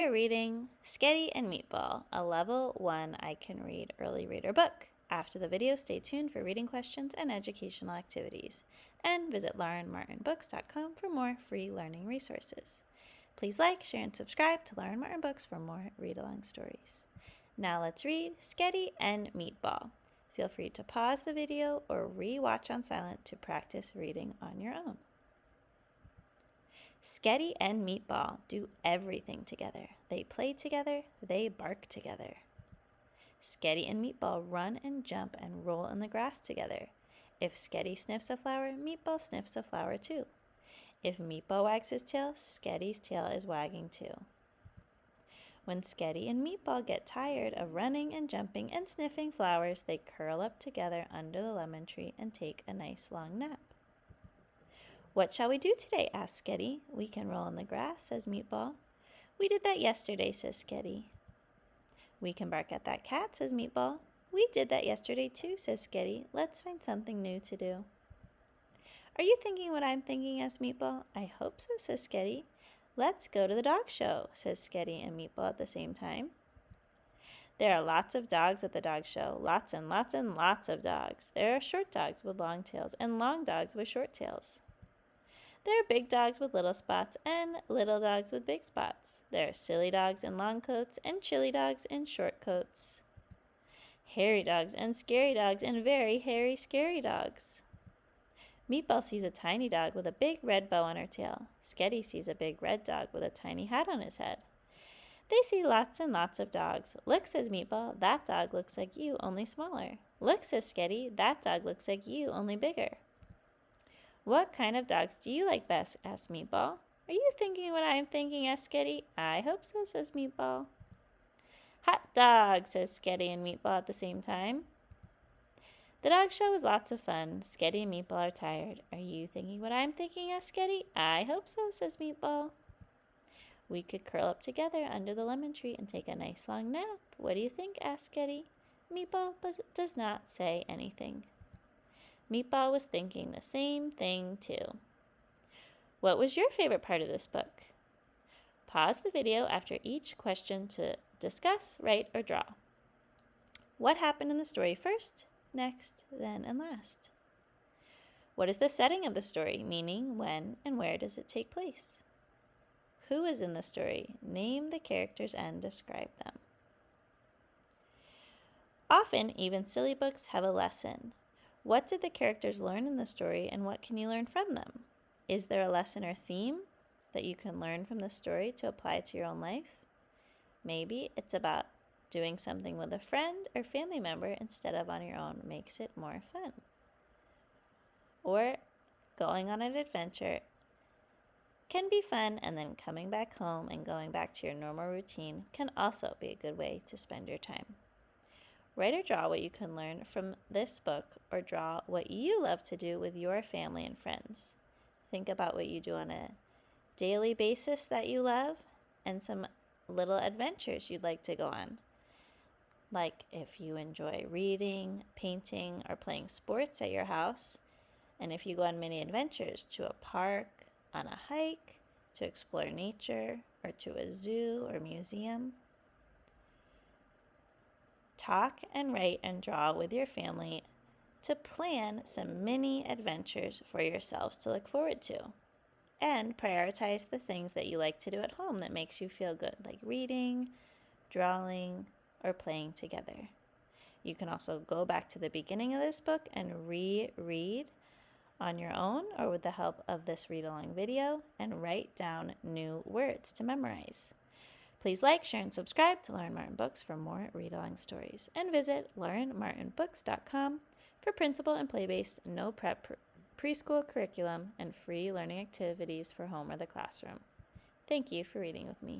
We're reading Sketty and Meatball, a level 1 I Can Read early reader book. After the video, stay tuned for reading questions and educational activities. And visit laurenmartinbooks.com for more free learning resources. Please like, share, and subscribe to Lauren Martin Books for more read-along stories. Now let's read Sketty and Meatball. Feel free to pause the video or re-watch on silent to practice reading on your own. Sketty and Meatball do everything together. They play together, they bark together. Sketty and Meatball run and jump and roll in the grass together. If Sketty sniffs a flower, Meatball sniffs a flower too. If Meatball wags his tail, Sketty's tail is wagging too. When Sketty and Meatball get tired of running and jumping and sniffing flowers, they curl up together under the lemon tree and take a nice long nap. "What shall we do today?" asks Sketty. "We can roll in the grass," says Meatball. "We did that yesterday," says Sketty. "We can bark at that cat," says Meatball. "We did that yesterday too," says Sketty. "Let's find something new to do." "Are you thinking what I'm thinking?" asks Meatball. "I hope so," says Sketty. "Let's go to the dog show," says Sketty and Meatball at the same time. There are lots of dogs at the dog show, lots and lots and lots of dogs. There are short dogs with long tails and long dogs with short tails. There are big dogs with little spots and little dogs with big spots. There are silly dogs in long coats and chilly dogs in short coats. Hairy dogs and scary dogs and very hairy, scary dogs. Meatball sees a tiny dog with a big red bow on her tail. Sketty sees a big red dog with a tiny hat on his head. They see lots and lots of dogs. "Look," says Meatball, "that dog looks like you, only smaller." "Look," says Sketty, "that dog looks like you, only bigger." "What kind of dogs do you like best?" asks Meatball. "Are you thinking what I'm thinking?" asks Sketty. "I hope so," says Meatball. "Hot dog," says Sketty and Meatball at the same time. The dog show was lots of fun. Sketty and Meatball are tired. "Are you thinking what I'm thinking?" asks Sketty. "I hope so," says Meatball. "We could curl up together under the lemon tree and take a nice long nap. What do you think?" asks Sketty. Meatball does not say anything. Meatball was thinking the same thing too. What was your favorite part of this book? Pause the video after each question to discuss, write, or draw. What happened in the story first, next, then, and last? What is the setting of the story, meaning when and where does it take place? Who is in the story? Name the characters and describe them. Often, even silly books have a lesson. What did the characters learn in the story and what can you learn from them? Is there a lesson or theme that you can learn from the story to apply to your own life? Maybe it's about doing something with a friend or family member instead of on your own makes it more fun. Or going on an adventure can be fun, and then coming back home and going back to your normal routine can also be a good way to spend your time. Write or draw what you can learn from this book, or draw what you love to do with your family and friends. Think about what you do on a daily basis that you love and some little adventures you'd like to go on. Like if you enjoy reading, painting, or playing sports at your house, and if you go on many adventures to a park, on a hike, to explore nature, or to a zoo or museum. Talk and write and draw with your family to plan some mini adventures for yourselves to look forward to. And prioritize the things that you like to do at home that makes you feel good, like reading, drawing, or playing together. You can also go back to the beginning of this book and reread on your own or with the help of this read-along video and write down new words to memorize. Please like, share, and subscribe to Lauren Martin Books for more read-along stories. And visit laurenmartinbooks.com for principal and play-based, no-prep preschool curriculum and free learning activities for home or the classroom. Thank you for reading with me.